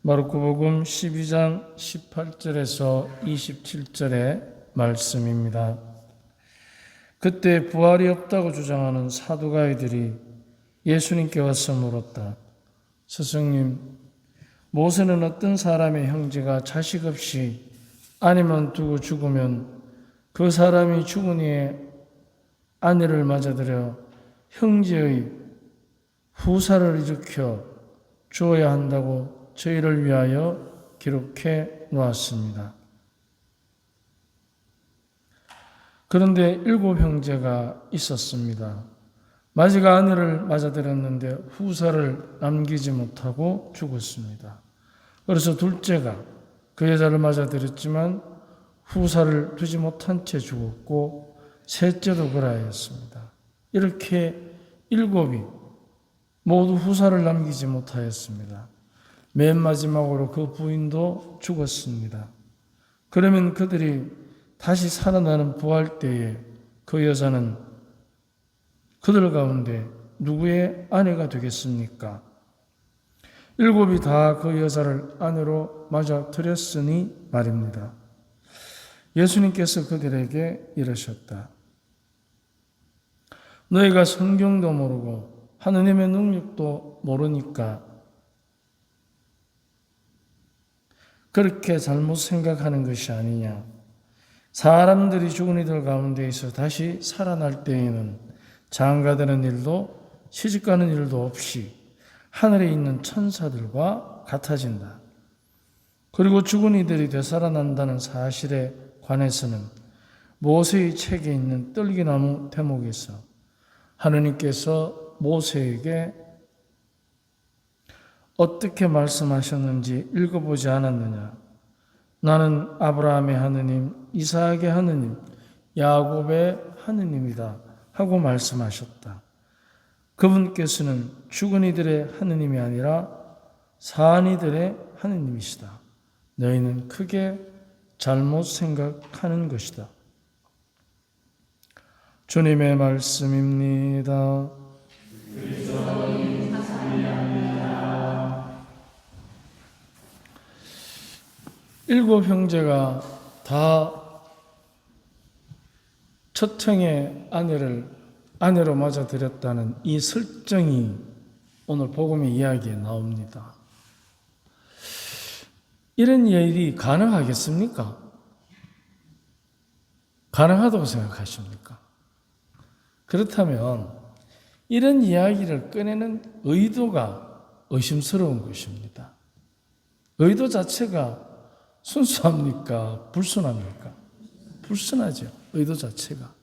마르코복음 12장 18절에서 27절의 말씀입니다. 그때 부활이 없다고 주장하는 사두가이들이 예수님께 와서 물었다. 스승님, 모세는 어떤 사람의 형제가 자식 없이 아내만 두고 죽으면 그 사람이 죽은 후에 아내를 맞아들여 형제의 후사를 일으켜 주어야 한다고 저희를 위하여 기록해 놓았습니다. 그런데 7 형제가 있었습니다. 마지가 아내를 맞아들였는데 후사를 남기지 못하고 죽었습니다. 그래서 둘째가 그 여자를 맞아들였지만 후사를 두지 못한 채 죽었고 셋째도 그러하였습니다. 이렇게 7이 모두 후사를 남기지 못하였습니다. 맨 마지막으로 그 부인도 죽었습니다. 그러면 그들이 다시 살아나는 부활 때에 그 여자는 그들 가운데 누구의 아내가 되겠습니까? 7이 다 그 여자를 아내로 맞아들였으니 말입니다. 예수님께서 그들에게 이르셨다. 너희가 성경도 모르고 하느님의 능력도 모르니까 그렇게 잘못 생각하는 것이 아니냐. 사람들이 죽은 이들 가운데에서 다시 살아날 때에는 장가드는 일도 시집가는 일도 없이 하늘에 있는 천사들과 같아진다. 그리고 죽은 이들이 되살아난다는 사실에 관해서는 모세의 책에 있는 떨기나무 대목에서 하느님께서 모세에게 어떻게 말씀하셨는지 읽어보지 않았느냐? 나는 아브라함의 하느님, 이삭의 하느님, 야곱의 하느님이다 하고 말씀하셨다. 그분께서는 죽은 이들의 하느님이 아니라 산 이들의 하느님이시다. 너희는 크게 잘못 생각하는 것이다. 주님의 말씀입니다. 7 형제가 다 첫 형의 아내로 맞아들였다는 이 설정이 오늘 복음의 이야기에 나옵니다. 이런 일이 가능하겠습니까? 가능하다고 생각하십니까? 그렇다면 이런 이야기를 꺼내는 의도가 의심스러운 것입니다. 의도 자체가 순수합니까? 불순합니까? 불순하죠. 의도 자체가.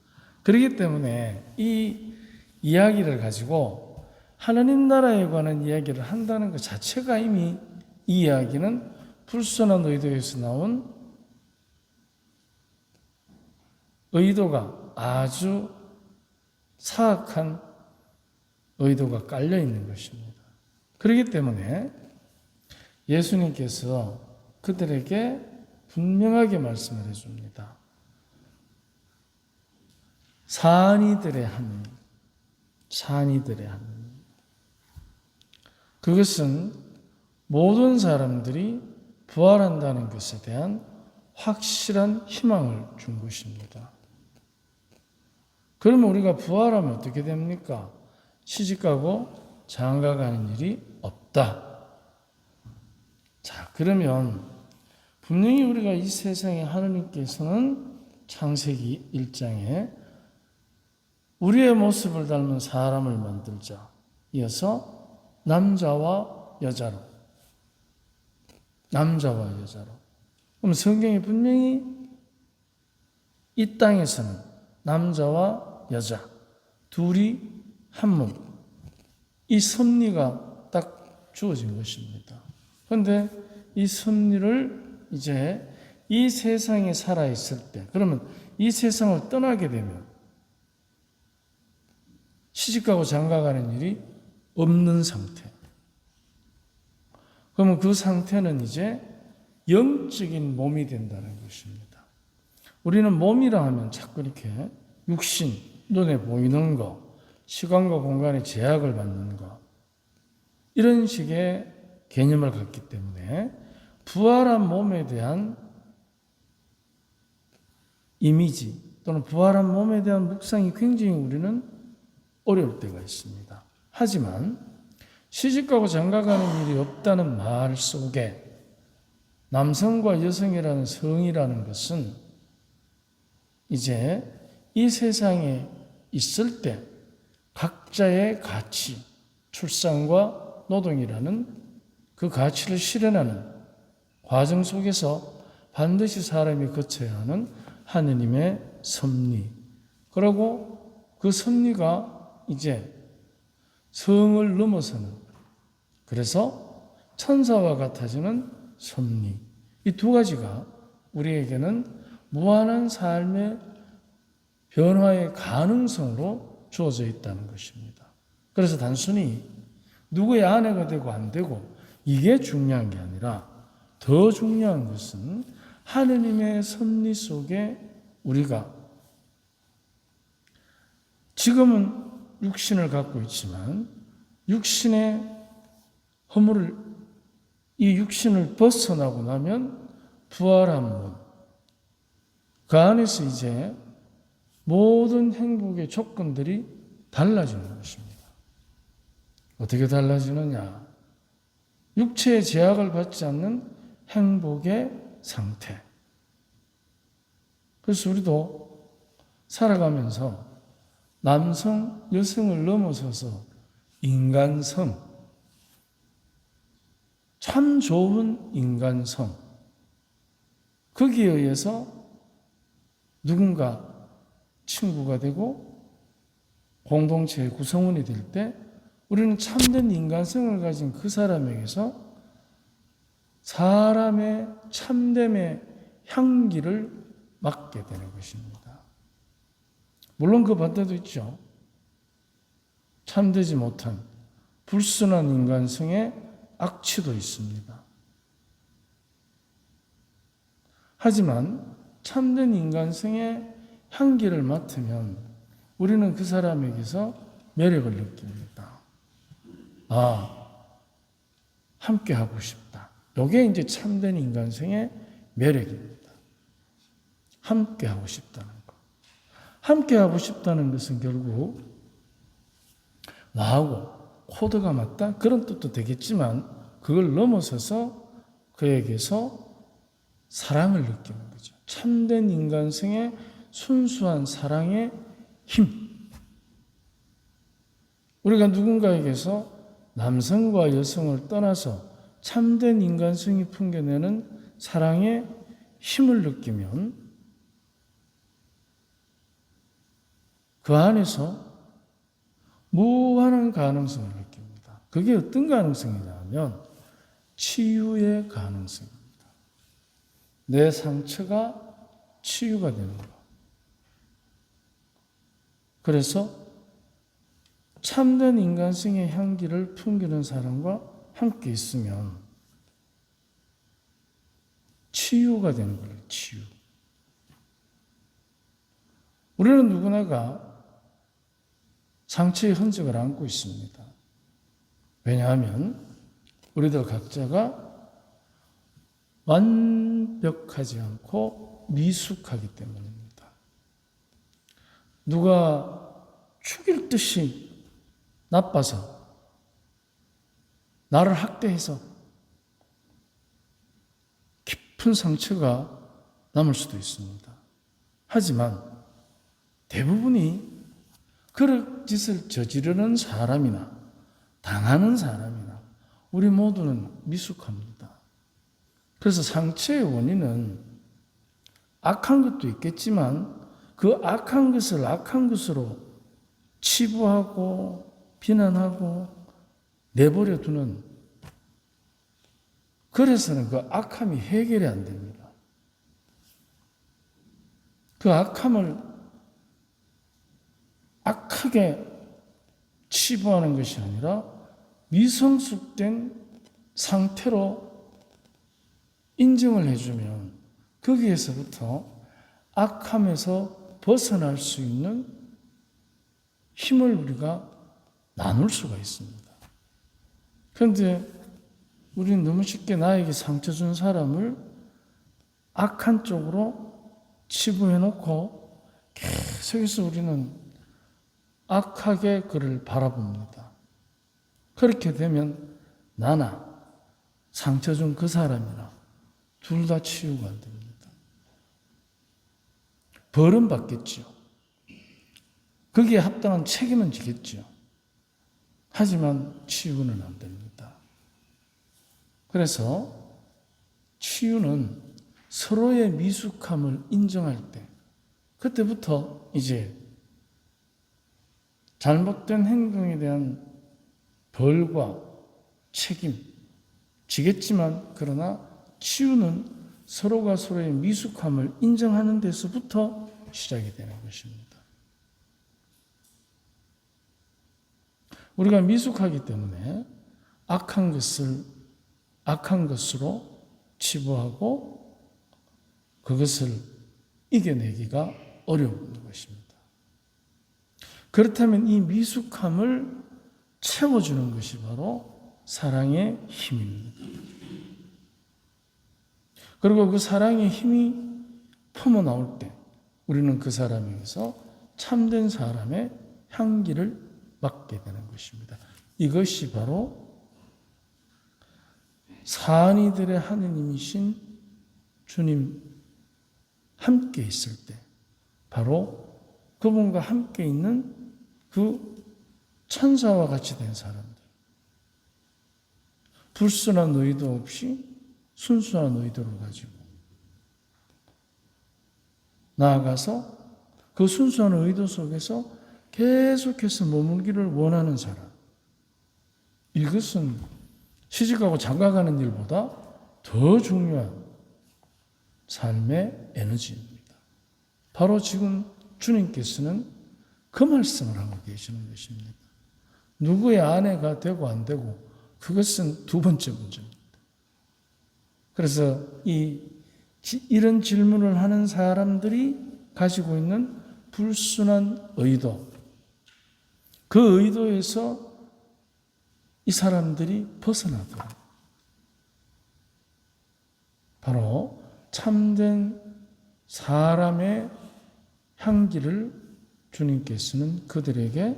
그렇기 때문에 이 이야기를 가지고 하나님 나라에 관한 이야기를 한다는 것 자체가 이미 이 이야기는 불순한 의도에서 나온 의도가 아주 사악한 의도가 깔려 있는 것입니다. 그렇기 때문에 예수님께서 그들에게 분명하게 말씀을 해줍니다. 산이들의 하느님, 산이들의 하느님. 그것은 모든 사람들이 부활한다는 것에 대한 확실한 희망을 준 것입니다. 그러면 우리가 부활하면 어떻게 됩니까? 시집가고 장가가는 일이 없다. 자, 그러면 분명히 우리가 이 세상에 하느님께서는 창세기 1장에 우리의 모습을 닮은 사람을 만들자. 이어서 남자와 여자로. 그럼 성경이 분명히 이 땅에서는 남자와 여자 둘이 한 몸. 이 섭리가 딱 주어진 것입니다. 그런데 이 섭리를 이제 이 세상에 살아있을 때, 그러면 이 세상을 떠나게 되면 시집가고 장가가는 일이 없는 상태. 그러면 그 상태는 이제 영적인 몸이 된다는 것입니다. 우리는 몸이라 하면 자꾸 이렇게 육신, 눈에 보이는 거, 시간과 공간의 제약을 받는 것, 이런 식의 개념을 갖기 때문에 부활한 몸에 대한 이미지 또는 부활한 몸에 대한 묵상이 굉장히 우리는 어려울 때가 있습니다. 하지만 시집가고 장가가는 일이 없다는 말 속에 남성과 여성이라는 성이라는 것은 이제 이 세상에 있을 때 각자의 가치, 출산과 노동이라는 그 가치를 실현하는 과정 속에서 반드시 사람이 거쳐야 하는 하느님의 섭리. 그리고 그 섭리가 이제 성을 넘어서는, 그래서 천사와 같아지는 섭리. 이 두 가지가 우리에게는 무한한 삶의 변화의 가능성으로 주어져 있다는 것입니다. 그래서 단순히 누구의 아내가 되고 안 되고 이게 중요한 게 아니라 더 중요한 것은 하느님의 섭리 속에 우리가 지금은 육신을 갖고 있지만 육신의 허물을, 이 육신을 벗어나고 나면 부활한 몸, 그 안에서 이제 모든 행복의 조건들이 달라지는 것입니다. 어떻게 달라지느냐? 육체의 제약을 받지 않는 행복의 상태. 그래서 우리도 살아가면서 남성, 여성을 넘어서서 인간성, 참 좋은 인간성, 거기에 의해서 누군가 친구가 되고 공동체의 구성원이 될 때 우리는 참된 인간성을 가진 그 사람에게서 사람의 참됨의 향기를 맡게 되는 것입니다. 물론 그 반대도 있죠. 참되지 못한 불순한 인간성의 악취도 있습니다. 하지만 참된 인간성의 향기를 맡으면 우리는 그 사람에게서 매력을 느낍니다. 아, 함께 하고 싶다. 이게 이제 참된 인간성의 매력입니다. 함께 하고 싶다는 것. 함께 하고 싶다는 것은 결국 나하고 코드가 맞다? 그런 뜻도 되겠지만 그걸 넘어서서 그에게서 사랑을 느끼는 거죠. 참된 인간성의 순수한 사랑의 힘. 우리가 누군가에게서 남성과 여성을 떠나서 참된 인간성이 풍겨내는 사랑의 힘을 느끼면 그 안에서 무한한 가능성을 느낍니다. 그게 어떤 가능성이냐면 치유의 가능성입니다. 내 상처가 치유가 되는 것. 그래서 참된 인간성의 향기를 풍기는 사람과 함께 있으면 치유가 되는 거예요. 치유. 우리는 누구나가 상처의 흔적을 안고 있습니다. 왜냐하면 우리들 각자가 완벽하지 않고 미숙하기 때문입니다. 누가 죽일 듯이 나빠서 나를 학대해서 깊은 상처가 남을 수도 있습니다. 하지만 대부분이 그런 짓을 저지르는 사람이나 당하는 사람이나 우리 모두는 미숙합니다. 그래서 상처의 원인은 악한 것도 있겠지만 그 악한 것을 악한 것으로 치부하고 비난하고 내버려 두는, 그래서는 그 악함이 해결이 안 됩니다. 그 악함을 악하게 치부하는 것이 아니라 미성숙된 상태로 인정을 해주면 거기에서부터 악함에서 벗어날 수 있는 힘을 우리가 나눌 수가 있습니다. 그런데 우리는 너무 쉽게 나에게 상처 준 사람을 악한 쪽으로 치부해놓고 계속해서 우리는 악하게 그를 바라봅니다. 그렇게 되면 나나 상처 준 그 사람이나 둘 다 치유가 안 됩니다. 벌은 받겠죠. 거기에 합당한 책임은 지겠죠. 하지만 치유는 안 됩니다. 그래서 치유는 서로의 미숙함을 인정할 때, 그때부터 이제 잘못된 행동에 대한 벌과 책임 지겠지만, 그러나 치유는 서로가 서로의 미숙함을 인정하는 데서부터 시작이 되는 것입니다. 우리가 미숙하기 때문에 악한 것을 악한 것으로 치부하고 그것을 이겨내기가 어려운 것입니다. 그렇다면 이 미숙함을 채워주는 것이 바로 사랑의 힘입니다. 그리고 그 사랑의 힘이 품어나올 때 우리는 그 사람에게서 참된 사람의 향기를 맡게 되는 것입니다. 이것이 바로 사안이들의 하느님이신 주님 함께 있을 때, 바로 그분과 함께 있는 그 천사와 같이 된 사람들, 불순한 의도 없이 순수한 의도를 가지고 나아가서 그 순수한 의도 속에서 계속해서 머물기를 원하는 사람, 이것은 시집가고 장가가는 일보다 더 중요한 삶의 에너지입니다. 바로 지금 주님께서는 그 말씀을 하고 계시는 것입니다. 누구의 아내가 되고 안 되고 그것은 두 번째 문제입니다. 그래서 이런 질문을 하는 사람들이 가지고 있는 불순한 의도, 그 의도에서 이 사람들이 벗어나도록 바로 참된 사람의 향기를 주님께서는 그들에게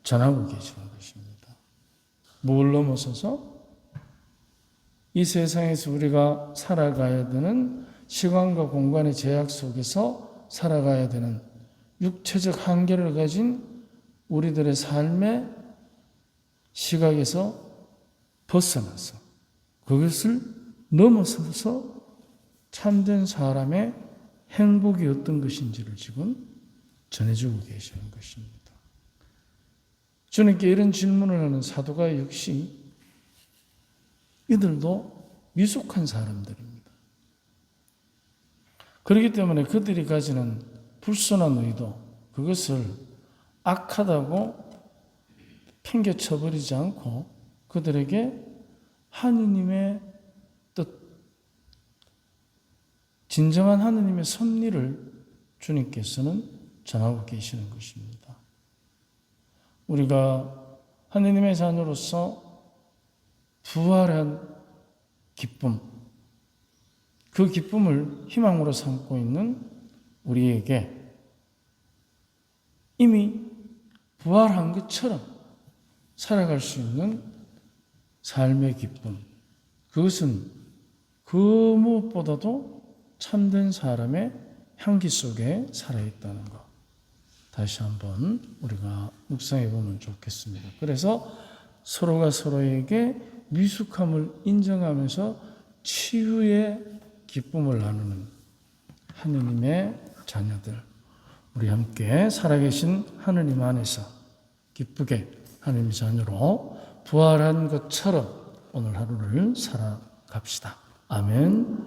전하고 계시는 것입니다. 뭘 넘어서서 이 세상에서 우리가 살아가야 되는 시간과 공간의 제약 속에서 살아가야 되는 육체적 한계를 가진 우리들의 삶의 시각에서 벗어나서 그것을 넘어서서 참된 사람의 행복이 어떤 것인지를 지금 전해주고 계시는 것입니다. 주님께 이런 질문을 하는 사도가 역시 이들도 미숙한 사람들입니다. 그렇기 때문에 그들이 가지는 불순한 의도, 그것을 악하다고 팽개쳐버리지 않고 그들에게 하느님의 뜻, 진정한 하느님의 섭리를 주님께서는 전하고 계시는 것입니다. 우리가 하느님의 자녀로서 부활한 기쁨, 그 기쁨을 희망으로 삼고 있는 우리에게 이미 부활한 것처럼 살아갈 수 있는 삶의 기쁨, 그것은 그 무엇보다도 참된 사람의 향기 속에 살아있다는 것, 다시 한번 우리가 묵상해 보면 좋겠습니다. 그래서 서로가 서로에게 미숙함을 인정하면서 치유의 기쁨을 나누는 하느님의 자녀들, 우리 함께 살아계신 하느님 안에서 기쁘게 하느님의 자녀로 부활한 것처럼 오늘 하루를 살아갑시다. 아멘.